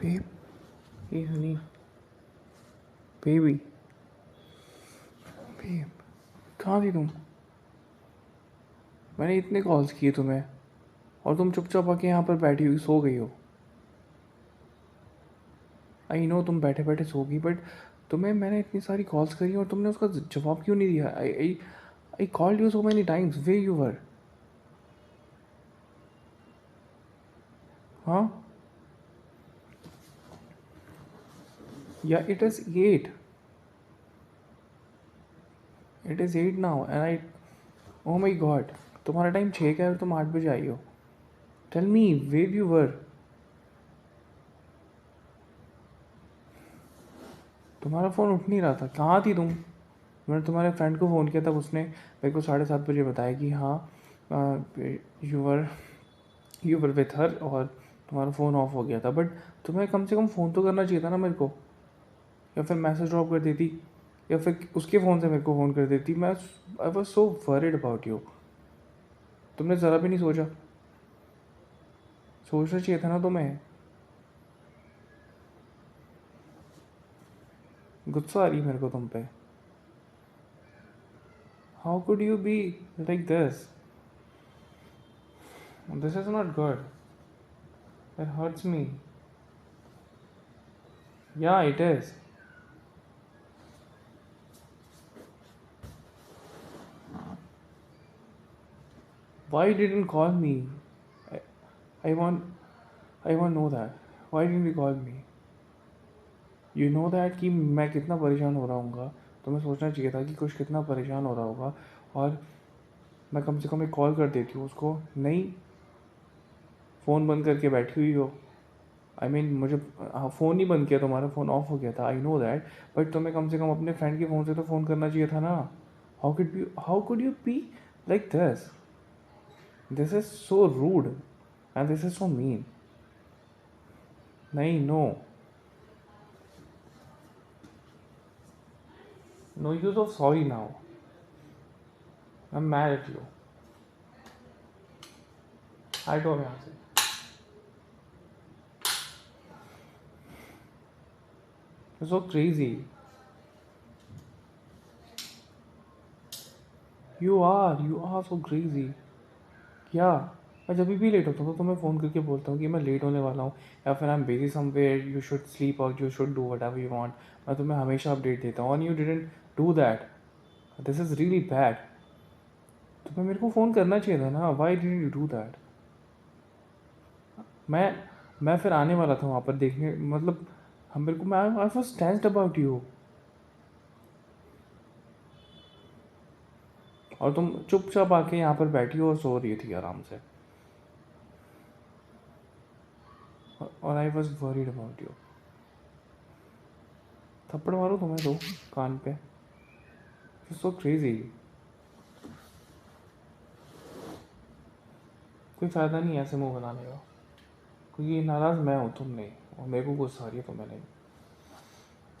Babe, हे Honey, baby, babe, कहाँ थी तुम? मैंने इतने कॉल्स किए तुम्हें और तुम चुपचाप आके यहाँ पर बैठी हुई सो गई हो। आई नो तुम बैठे बैठे सो गई, बट तुम्हें मैंने इतनी सारी कॉल्स करी और तुमने उसका जवाब क्यों नहीं दिया? I called you so many times, where you were? हाँ, yeah it is 8 now and I, oh my God, तुम्हारा टाइम 6 का है और तुम 8 बजे आई हो। Tell me where you were? तुम्हारा फ़ोन उठ नहीं रहा था, कहाँ थी तुम? मैंने तुम्हारे फ्रेंड को फ़ोन किया, तब उसने मेरे को 7:30 बजे बताया कि हाँ यूवर यूवर विथ हर, और तुम्हारा फ़ोन ऑफ हो गया था। बट तुम्हें कम से कम फ़ोन तो करना चाहिए था ना मेरे को, या फिर मैसेज ड्रॉप कर देती, या फिर उसके फ़ोन से मेरे को फ़ोन कर देती। I was so worried about you. तुमने ज़रा भी नहीं सोचा? सोचना चाहिए था ना तुम्हें। गुस्सा आ रही है मेरे को तुम पे। How could you be like this? This is not good, it hurts me. Yeah it is. Why didn't call me? I, I want I want to know that. Why didn't you call me? You know that कि मैं कितना परेशान हो रहा हूँगा। तुम्हें सोचना चाहिए था कि कुछ कितना परेशान हो रहा होगा, और मैं कम से कम एक कॉल कर देती हूँ उसको। नहीं, फ़ोन बंद करके बैठी हुई हो। आई मीन मुझे फ़ोन ही बंद किया, तुम्हारा फ़ोन ऑफ हो गया था, आई नो दैट। बट तुम्हें कम से कम अपने फ्रेंड के फ़ोन से तो फ़ोन करना चाहिए था ना। How could you be like this? This is so rude and this is so mean. नहीं, no, no use of sorry now. I'm mad at you. हटो अब यहाँ से। You're so crazy. You are so crazy. क्या? मैं जब भी late होता हूँ तो तुम्हें फ़ोन करके बोलता हूँ कि मैं लेट होने वाला हूँ, या फिर I am busy somewhere, you should sleep और you should do whatever you want. मैं तुम्हें हमेशा अपडेट देता हूँ, and you didn't do that. This is really bad. तुम्हें मेरे को फ़ोन करना चाहिए था ना। Why didn't you do that? मैं मैं फिर आने वाला था वहाँ पर देखने, मतलब हम मेरे को, मैं I was tensed about you, और तुम चुपचाप आके यहाँ पर बैठी हो और सो रही थी आराम से, और I was worried about you. थप्पड़ मारो तुम्हें दो कान पे। So crazy. कोई फ़ायदा नहीं है ऐसे मुंह बनाने का, क्योंकि नाराज़ मैं हूँ, तुम नहीं। और मेरे को गुस्सा आ रही है तुम्हें नहीं।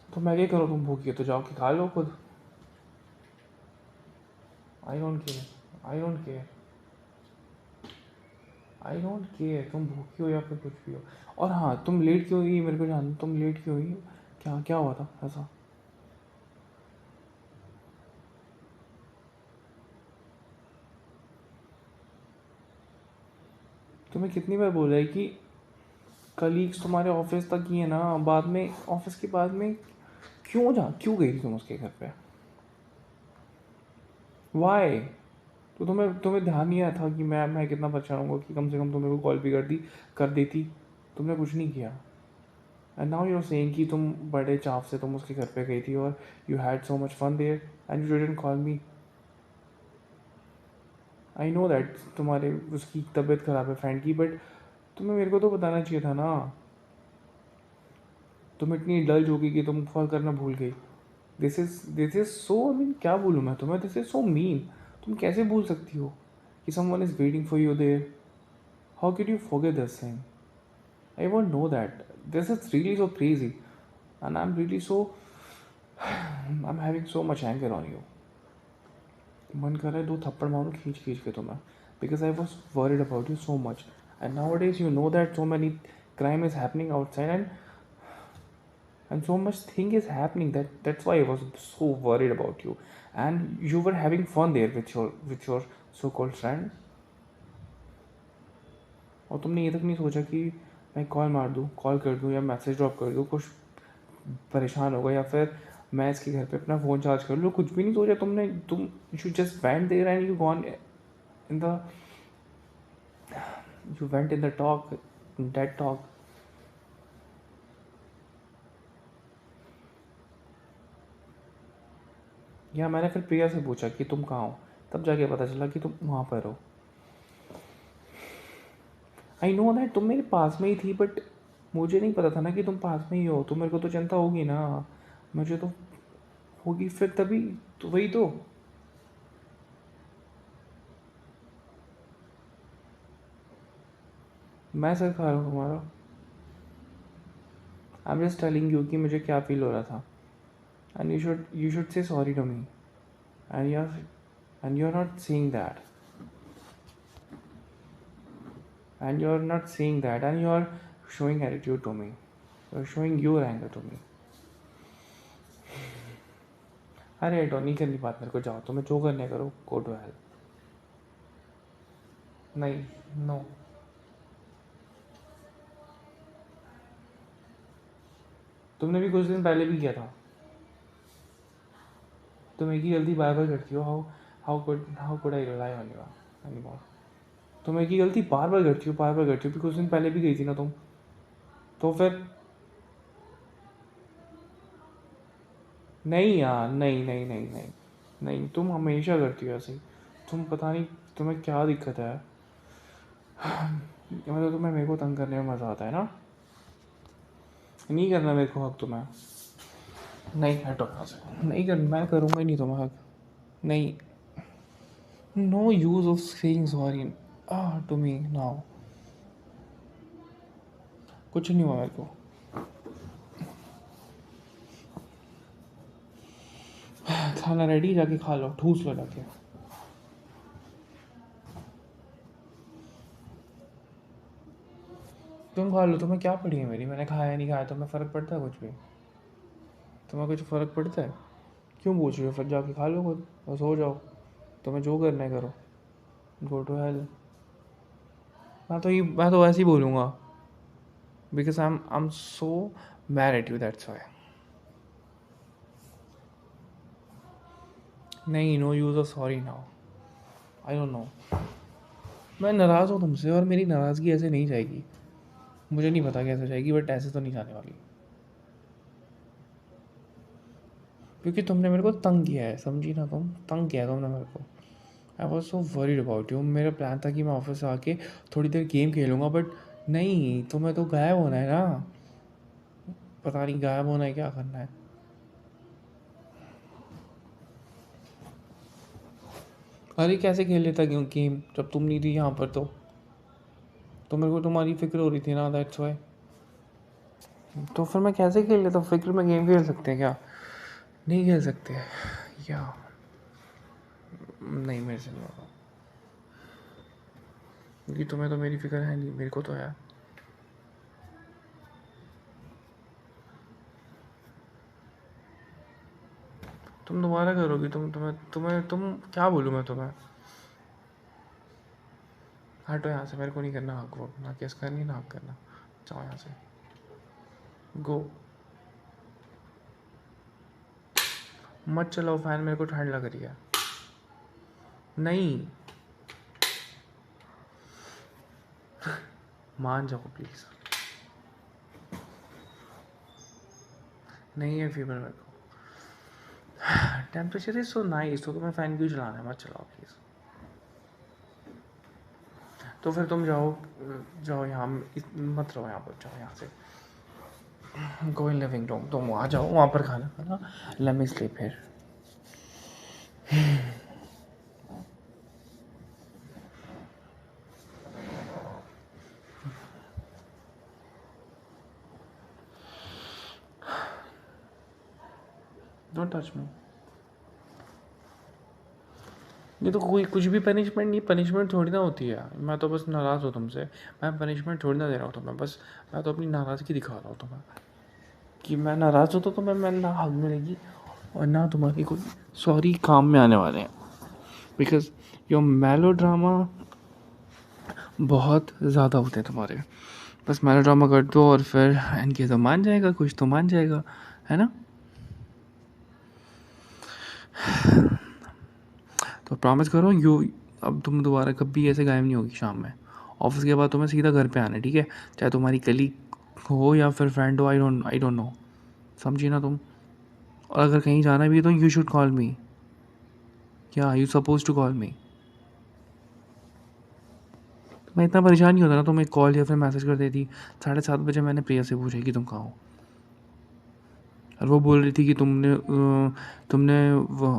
तो मैं क्या करूँ? तुम भूखी हो तो जाओ कि खा लो खुद। I don't care, I don't care, I don't care तुम भूखी हो या फिर कुछ भी हो। और हाँ, तुम लेट क्यों हुई मेरे को जान, तुम लेट क्यों हुई? क्या क्या हुआ था ऐसा? तुम्हें कितनी बार बोला है कि कलीग्स तुम्हारे ऑफिस तक ही है ना, बाद में ऑफिस के बाद में क्यों गई थी तुम उसके घर पे? वाई? तो तुम्हें ध्यान नहीं आया था कि मैं कितना परेशान हूँ कि कम से कम तुम मेरे को कॉल भी कर देती? तुमने कुछ नहीं किया। And now you are saying कि तुम बड़े चाव से तुम उसके घर पे गई थी और you had so much fun there and you didn't call me. I know that तुम्हारे उसकी तबीयत ख़राब है फ्रेंड की, बट तुम्हें मेरे को तो बताना चाहिए था ना। तुम इतनी डल हो गई कि तुम कॉल करना भूल गई। This is so, I mean क्या बोलूँ मैं तुम्हें, दिस इज़ सो मीन। तुम कैसे भूल सकती हो कि someone is waiting for you there? How can you forget this thing? I won't know that. This is really so crazy, and I'm really so I'm having so much anger on you. मन कर रहा है दो थप्पड़ मारूं खींच खींच के तुम्हें, because I was worried about you so much, and nowadays you know that so many crime is happening outside, and and so much thing is happening that's why I was so worried about you. And you were having fun there with your so called friend, और तुमने ये तक नहीं सोचा कि मैं call मार दूँ, कॉल कर दूँ या मैसेज ड्रॉप कर दूँ, कुछ परेशान होगा, या फिर मैं इसके घर पे अपना फ़ोन चार्ज कर लूँ, कुछ भी नहीं सोचा तुमने. You just went there and you gone in the you went in the talk, that talk. या मैंने फिर प्रिया से पूछा कि तुम कहाँ हो, तब जाके पता चला कि तुम वहाँ पर हो. आई नो दैट तुम मेरे पास में ही थी, बट मुझे नहीं पता था ना कि तुम पास में ही हो, तो मेरे को तो चिंता होगी ना, मुझे तो होगी फिर तभी. तो वही तो. मैं सर खा रहा हूँ तुम्हारा. I am just telling you कि मुझे क्या फील हो रहा था. And you should say sorry to me. And you're not seeing that. And you're showing attitude to me. You're showing your anger to me. अरे हटो, नहीं करनी बात मेरे को, जाओ तुम्हें जो करने करो, गो टू हेल. नहीं, नो. तुमने भी कुछ दिन पहले भी किया था. तुम एक ही गलती बार बार करती हो. How could I rely on you anymore. तुम एक ही गलती बार बार करती हो, कुछ दिन पहले भी गई थी ना तुम. तो फिर नहीं यार, नहीं नहीं नहीं नहीं नहीं, तुम हमेशा करती हो ऐसे ही. तुम पता नहीं तुम्हें क्या दिक्कत है. मतलब तुम्हें मेरे को तंग करने में मज़ा आता है ना. नहीं करना मेरे को हक तुम्हें. नहीं, हटो यहाँ से. नहीं कर, मैं करूँगा ही नहीं तुम्हें हक. नहीं. No use of saying sorry to me now. कुछ नहीं हुआ मेरे को. खाना रेडी, जाके खा लो, ठूस लो जाके. तुम खा लो, तुम्हें क्या पड़ी है मेरी, मैंने खाया नहीं खाया, तुम्हें फ़र्क पड़ता है कुछ भी? तुम्हें कुछ फ़र्क पड़ता है? क्यों पूछ रहे हो? फिर जाके खा लो खुद, बस हो जाओ. तुम्हें जो करना है करो. Go to hell. मैं तो ऐसे ही बोलूँगा, because I am so mad at you, that's why. नहीं, no use of sorry now. I don't know. मैं नाराज़ हूँ तुमसे, और मेरी नाराज़गी ऐसे नहीं जाएगी. मुझे नहीं पता कैसे जाएगी, बट ऐसे तो नहीं जाने वाली. क्योंकि तुमने मेरे को तंग किया है, समझी ना, तुम तंग किया है तुमने मेरे को. I was so worried about you. मेरा प्लान था कि मैं ऑफिस से आके थोड़ी देर गेम खेलूँगा, बट नहीं, तुम्हें तो गायब होना है ना. पता नहीं गायब होना है, क्या करना है. अरे कैसे खेल लेता गेम जब तुम नहीं थी यहाँ पर. तो मेरे को तुम्हारी फिक्र हो रही थी ना, दैट्स वाई. तो फिर मैं कैसे खेल लेता. फिक्र में गेम खेल सकते हैं क्या? नहीं खेल सकते. या नहीं, मेरे से नहीं होगा, क्योंकि तुम्हें तो मेरी फिक्र है नहीं, मेरे को तो है. तुम दोबारा करोगी. तुम क्या बोलूँ मैं तुम्हें. हटो यहाँ से, मेरे को नहीं करना हक वो, ना केस करनी ना हक करना. जाओ यहाँ से, गो. मत चलाओ फैन, मेरे को ठंड लग रही है. नहीं, मान जाओ प्लीज़. नहीं है फीवर मेरे को. टेम्परेचर इज सो नाइस, तो तुम्हें फ़ैन क्यों चलाना है. मत चलाओ प्लीज़. तो फिर तुम जाओ यहाँ, मत रहो यहाँ पर, जाओ यहाँ से. गो इन लिविंग रूम. तुम वहाँ जाओ, वहाँ पर खाना खाना. Let me sleep here. Don't touch me. ये तो कोई कुछ भी पनिशमेंट नहीं, पनिशमेंट थोड़ी ना होती है. मैं तो बस नाराज़ हूँ तुमसे. मैं पनिशमेंट थोड़ी ना दे रहा हूँ तुम्हें, बस मैं तो अपनी नाराज़गी दिखा रहा हूँ तुम्हें. कि मैं नाराज़ होता तो मैं ना हग मिलेगी और ना तुम्हारी कोई सॉरी काम में आने वाले हैं, बिकॉज योर मेलो ड्रामा बहुत ज़्यादा होते हैं तुम्हारे। बस मेलो ड्रामा कर दो और फिर इनके तो मान जाएगा, कुछ तो मान जाएगा, है ना। तो प्रॉमिस करो अब तुम दोबारा कभी ऐसे गायब नहीं होगी शाम में। ऑफिस के बाद तुम्हें सीधा घर पे आना है, ठीक है, चाहे तुम्हारी कलीग हो या फिर फ्रेंड हो, आई डोंट नो, समझी ना तुम। और अगर कहीं जाना भी है तो यू शुड कॉल मी, क्या you suppose to call me. मैं इतना परेशान नहीं होता ना, तुम एक कॉल या फिर मैसेज कर देती। 7:30 बजे मैंने प्रिया से पूछा कि तुम कहाँ हो, और वो बोल रही थी कि तुमने वो,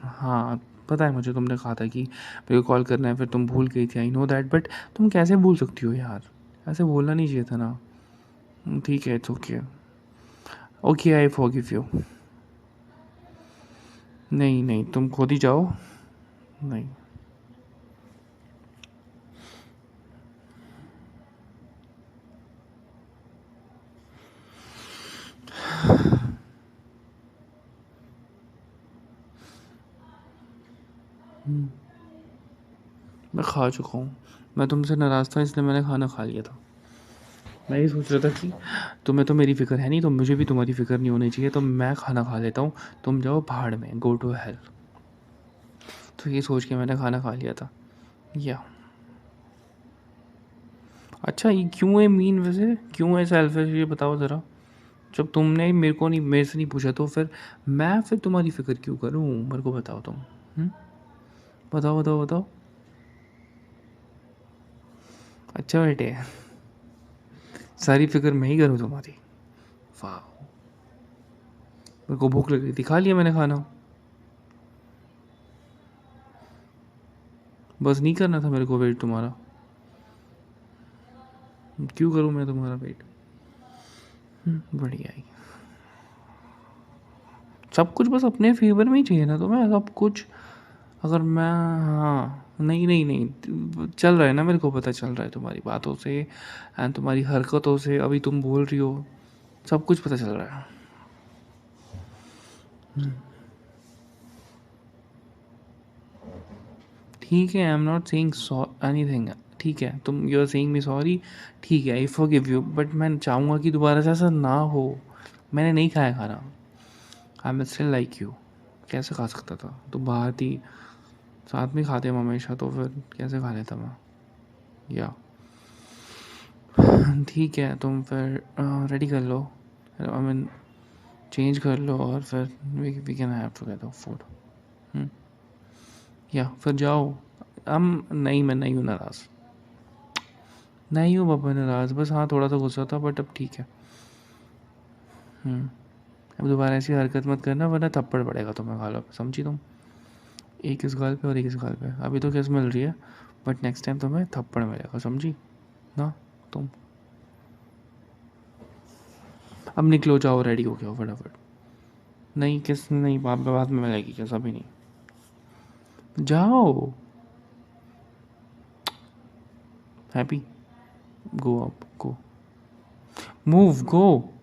हाँ पता है मुझे, तुमने कहा था कि मेरे को कॉल करना है, फिर तुम भूल गई थी, आई नो दैट, बट तुम कैसे भूल सकती हो यार, ऐसे बोलना नहीं चाहिए था ना। ठीक है, it's okay, okay I forgive you. नहीं नहीं, तुम खुद ही जाओ। नहीं, मैं खा चुका हूँ। मैं तुमसे नाराज़ था इसलिए मैंने खाना खा लिया था। मैं ये सोच रहा था कि तुम्हें तो मेरी फ़िक्र है नहीं, तो मुझे भी तुम्हारी फ़िक्र नहीं होनी चाहिए, तो मैं खाना खा लेता हूँ, तुम जाओ भाड़ में, गो टू हेल। तो ये सोच के मैंने खाना खा लिया था, या अच्छा ये क्यों है मीन, वैसे क्यों है सेल्फिश, ये बताओ ज़रा। जब तुमने मेरे से नहीं पूछा तो फिर मैं फिर तुम्हारी फ़िक्र क्यों करूँ, मेरे को बताओ तुम। हुँ? बताओ बताओ बताओ। अच्छा बेटे, सारी फ़िक्र मैं ही करूँ तुम्हारी, वाह। मेरे को भूख लग रही थी, खा लिया मैंने खाना। बस नहीं करना था मेरे को वेट तुम्हारा, क्यों करूँ मैं तुम्हारा वेट। बढ़िया ही, सब कुछ बस अपने फेवर में ही चाहिए ना तुम्हें, सब कुछ। अगर मैं, हाँ नहीं नहीं नहीं, चल रहा है ना, मेरे को पता चल रहा है तुम्हारी बातों से एंड तुम्हारी हरकतों से, अभी तुम बोल रही हो, सब कुछ पता चल रहा है। ठीक है, I am not saying anything, ठीक है, तुम you are saying me sorry, ठीक है, आई फॉरगिव यू, बट मैं चाहूँगा कि दोबारा से ऐसा ना हो। मैंने नहीं खाया खाना, I am still like you. कैसे खा सकता था, तुम बाहर थी, साथ में खाते हम हमेशा, तो फिर कैसे खा लेता मैं, या ठीक है, तुम फिर रेडी कर लो, आई मीन चेंज कर लो, और फिर we can have together food. या फिर जाओ। हम नहीं, मैं नहीं हूँ नाराज़, नहीं हूँ पापा नाराज़, बस हाँ थोड़ा सा गुस्सा था, बट अब ठीक है। अब दोबारा ऐसी हरकत मत करना, वरना थप्पड़ पड़ेगा तुम्हें गालों पे, समझी तुम। एक इस गाल पे और एक इस गाल पे, अभी तो किस मिल रही है, बट नेक्स्ट टाइम तुम्हें थप्पड़ मिलेगा, समझी ना तुम। अब निकलो, जाओ, रेडी हो गया फटाफट। नहीं किस नहीं, बाद में मिलेगी क्या, अभी नहीं, जाओ। हैप्पी, गो अप, गो, मूव, गो,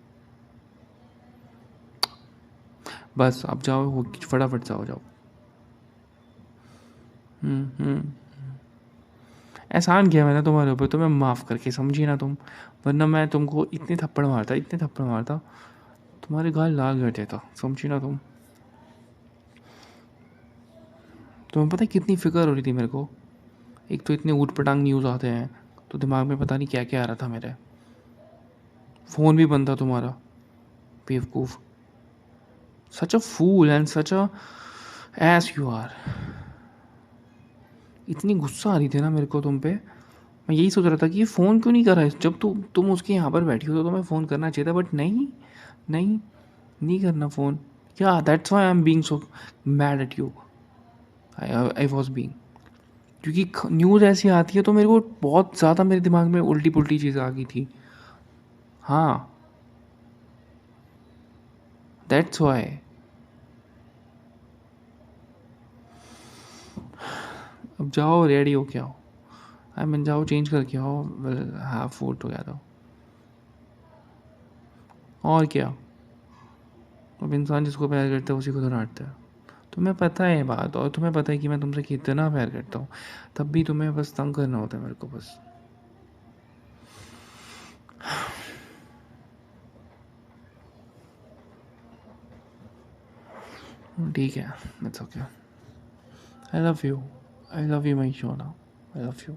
बस अब जाओ, फटाफट जाओ जाओ। हम्म, एहसान किया मैंने तुम्हारे ऊपर, तुम्हें माफ़ करके, समझी ना तुम, वरना मैं तुमको इतने थप्पड़ मारता, इतने थप्पड़ मारता, तुम्हारे गाल लाल कर देता, समझी ना तुम। तुम्हें पता है कितनी फ़िक्र हो रही थी मेरे को, एक तो इतने ऊट पटांग न्यूज़ आते हैं, तो दिमाग में पता नहीं क्या क्या आ रहा था मेरे, फ़ोन भी बंद था तुम्हारा, बेवकूफ़, such a fool and such a ass you are. इतनी गुस्सा आ रही थी ना मेरे को तुम पे, मैं यही सोच रहा था कि ये फ़ोन क्यों नहीं कर रहा है, जब तुम उसके यहाँ पर बैठी हो तो तुम्हें फ़ोन करना चाहिए था, बट नहीं, नहीं, नहीं करना फ़ोन। या that's why I am being so mad at you, I was being, क्योंकि न्यूज़ ऐसी आती है तो मेरे को बहुत ज़्यादा, मेरे दिमाग में उल्टी पुल्टी चीज़ें आ गई थी। हाँ, दैट्स व्हाई। अब जाओ, रेडी हो के आओ, आई मीन जाओ चेंज करके आओ, विल हैव फूड टुगेदर। और क्या, अब इंसान जिसको प्यार करता है उसी को तो डांटता है। तुम्हें पता है ये बात, और तुम्हें पता है कि मैं तुमसे कितना प्यार करता हूँ, तब भी तुम्हें बस तंग करना होता है मेरे को बस। ठीक है, it's okay. I love you. I love you my Shona. I love you.